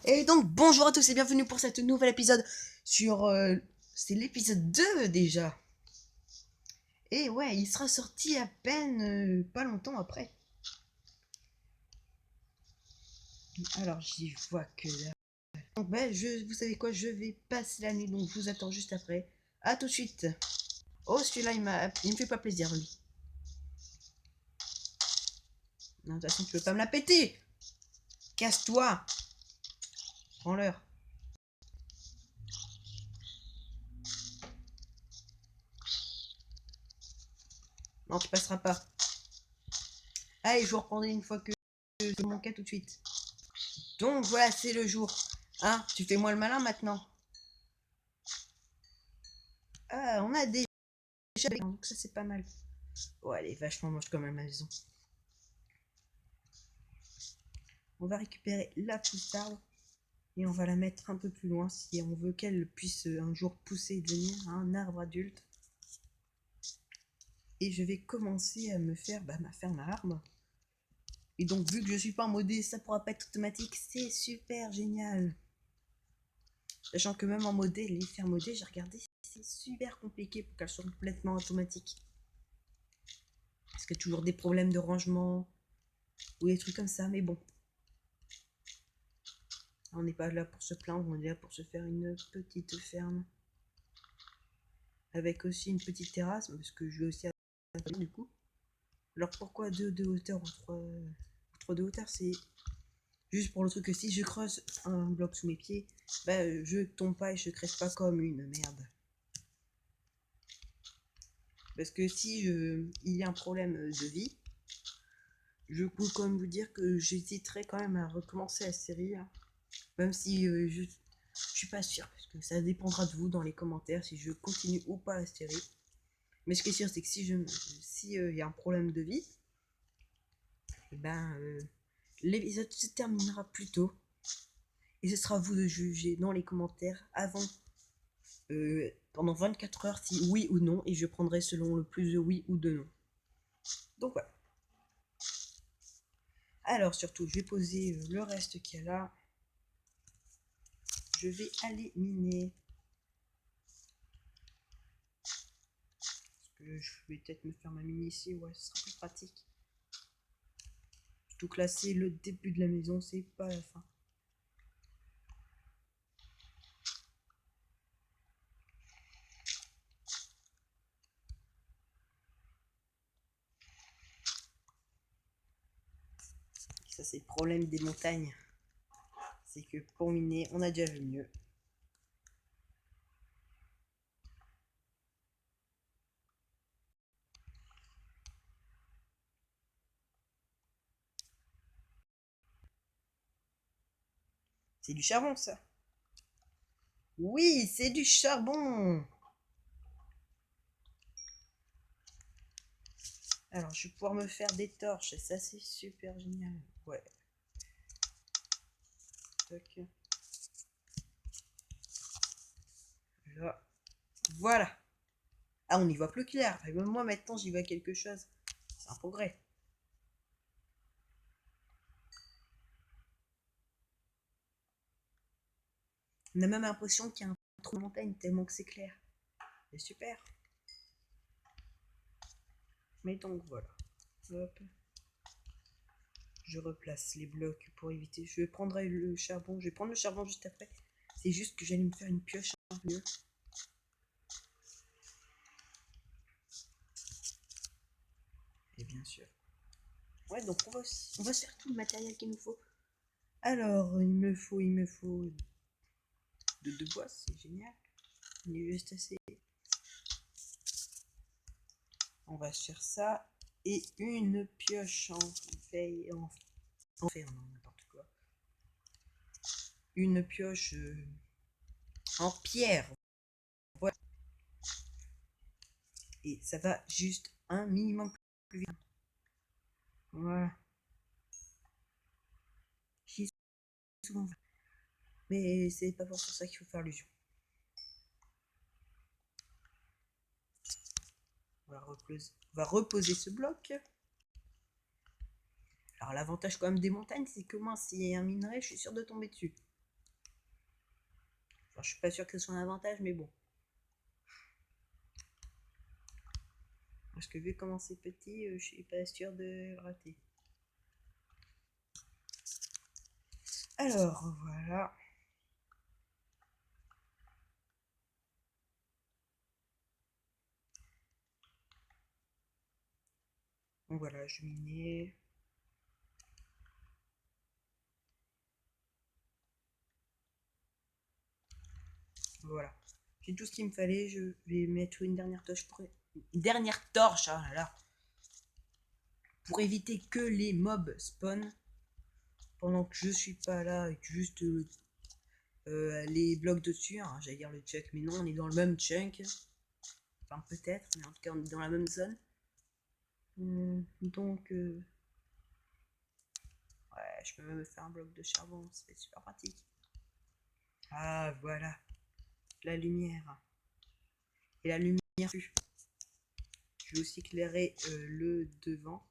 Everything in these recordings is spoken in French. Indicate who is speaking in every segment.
Speaker 1: Et donc bonjour à tous et bienvenue pour cet nouvel épisode sur... c'est l'épisode 2 déjà. Et ouais, il sera sorti à peine pas longtemps après. Alors j'y vois que là. Donc bah, vous savez quoi, je vais passer la nuit, donc je vous attends juste après. A tout de suite. Oh celui-là il me fait pas plaisir lui. Non, de toute façon tu peux pas me la péter. Casse-toi. Prends-leur. Non tu passeras pas. Allez je vous reprendrai une fois que je mon cas tout de suite. Donc voilà c'est le jour. Hein, tu fais moi le malin maintenant. Ah, on a déjà, donc ça c'est pas mal. Oh, elle est vachement moche comme à ma maison. On va récupérer la petite arbre et on va la mettre un peu plus loin si on veut qu'elle puisse un jour pousser et devenir un arbre adulte. Et je vais commencer à me faire ma ferme à arbre. Et donc vu que je suis pas en modé, ça pourra pas être automatique, c'est super génial. Sachant que même en modé, les fermes modées, j'ai regardé, c'est super compliqué pour qu'elles soient complètement automatiques. Parce qu'il y a toujours des problèmes de rangement ou des trucs comme ça, mais bon. On n'est pas là pour se plaindre, on est là pour se faire une petite ferme. Avec aussi une petite terrasse, parce que je vais aussi à du coup. Alors pourquoi 2 de hauteur ou 3 de hauteur? C'est juste pour le truc que si je creuse un bloc sous mes pieds, je tombe pas et je crève pas comme une merde. Parce que si il y a un problème de vie, je peux quand même vous dire que j'hésiterai quand même à recommencer la série. Hein. Même si je suis pas sûr, parce que ça dépendra de vous dans les commentaires si je continue ou pas la série. Mais ce qui est sûr, c'est que si y a un problème de vie, et l'épisode se terminera plus tôt. Et ce sera à vous de juger dans les commentaires avant, pendant 24 heures, si oui ou non. Et je prendrai selon le plus de oui ou de non. Donc voilà. Alors surtout, je vais poser le reste qu'il y a là. Je vais aller miner. Parce que je vais peut-être me faire ma mine ici. Ouais, ce sera plus pratique. Tout classer le début de la maison, c'est pas la fin. Ça, c'est le problème des montagnes. C'est que pour miner, on a déjà vu mieux. C'est du charbon, ça. Oui, c'est du charbon. Alors, je vais pouvoir me faire des torches. Et ça, c'est super génial. Ouais. Toc. Là. Voilà. Ah, on n'y voit plus clair. Et même moi, maintenant, j'y vois quelque chose. C'est un progrès. On a même l'impression qu'il y a un trou de montagne tellement que c'est clair. C'est super. Mais donc, voilà. Hop. Je replace les blocs pour éviter. Je prendrai le charbon. Je vais prendre le charbon juste après. C'est juste que j'allais me faire une pioche un peu mieux. Et bien sûr. Ouais, donc on va se faire tout le matériel qu'il nous faut. Alors, il me faut de bois, c'est génial. Il est juste assez. On va se faire ça. Et une pioche en veille, en fer, non, n'importe quoi. Une pioche en pierre. Voilà. Et ça va juste un minimum plus vite. Voilà. J'y souvent. Mais c'est pas pour ça qu'il faut faire l'illusion. On va reposer ce bloc. Alors l'avantage quand même des montagnes, c'est que moi, s'il y a un minerai, je suis sûr de tomber dessus. Enfin, je suis pas sûr que ce soit un avantage, mais bon. Parce que vu comment c'est petit, je suis pas sûr de le rater. Alors, voilà. Donc voilà, je mets. Voilà. J'ai tout ce qu'il me fallait. Je vais mettre une dernière torche pour. Une dernière torche, ah là là. Pour éviter que les mobs spawn pendant que je suis pas là avec juste les blocs dessus. Hein. J'allais dire le check, mais non, on est dans le même chunk. Enfin, peut-être, mais en tout cas, on est dans la même zone. Donc, ouais, je peux même faire un bloc de charbon, c'est super pratique. Ah, voilà, la lumière. Et la lumière, je vais aussi éclairer le devant.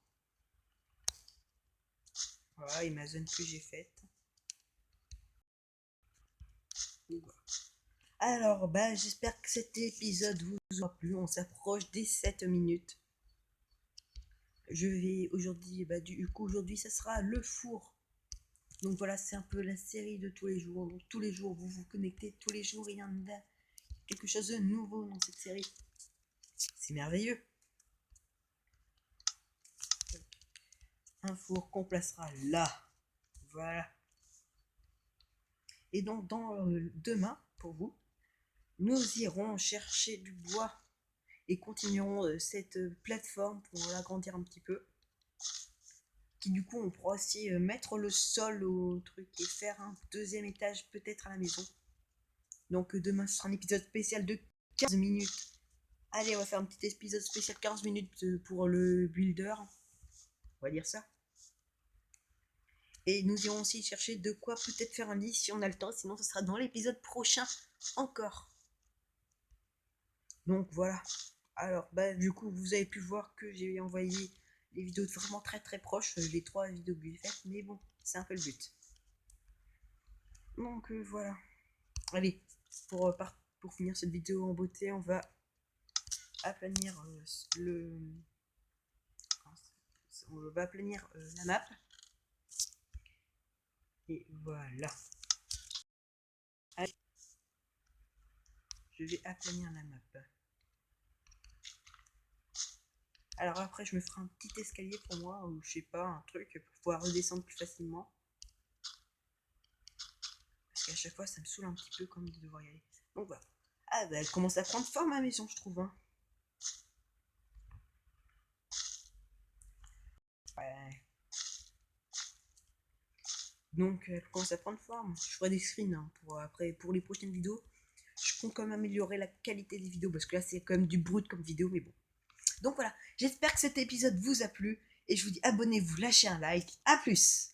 Speaker 1: Voilà, et ma zone que j'ai faite. Voilà. Alors, bah, j'espère que cet épisode vous aura plu. On s'approche des 7 minutes. Je vais aujourd'hui, bah, du coup, aujourd'hui, ça sera le four. Donc voilà, c'est un peu la série de tous les jours. Donc tous les jours, vous vous connectez, tous les jours, il y en a quelque chose de nouveau dans cette série. C'est merveilleux. Un four qu'on placera là. Voilà. Et donc, demain, pour vous, nous irons chercher du bois et continuerons cette plateforme pour l'agrandir un petit peu. Qui du coup, on pourra aussi mettre le sol au truc et faire un deuxième étage peut-être à la maison. Donc demain, ce sera un épisode spécial de 15 minutes. Allez, on va faire un petit épisode spécial 15 minutes pour le builder. On va dire ça. Et nous irons aussi chercher de quoi peut-être faire un lit si on a le temps. Sinon, ce sera dans l'épisode prochain encore. Donc voilà. Alors, bah, du coup, vous avez pu voir que j'ai envoyé les vidéos vraiment très très proches. Les 3 vidéos que j'ai faites. Mais bon, c'est un peu le but. Donc voilà. Allez, pour finir cette vidéo en beauté, on va aplanir on va aplanir la map. Et voilà. Allez, je vais aplanir la map. Alors après, je me ferai un petit escalier pour moi, ou je sais pas, un truc pour pouvoir redescendre plus facilement. Parce qu'à chaque fois, ça me saoule un petit peu comme de devoir y aller. Donc voilà. Ah bah, elle commence à prendre forme ma maison, je trouve. Hein. Ouais. Donc elle commence à prendre forme. Je ferai des screens hein, pour les prochaines vidéos. Je compte quand même améliorer la qualité des vidéos parce que là c'est quand même du brut comme vidéo, mais bon. Donc voilà, j'espère que cet épisode vous a plu et je vous dis abonnez-vous, lâchez un like. À plus.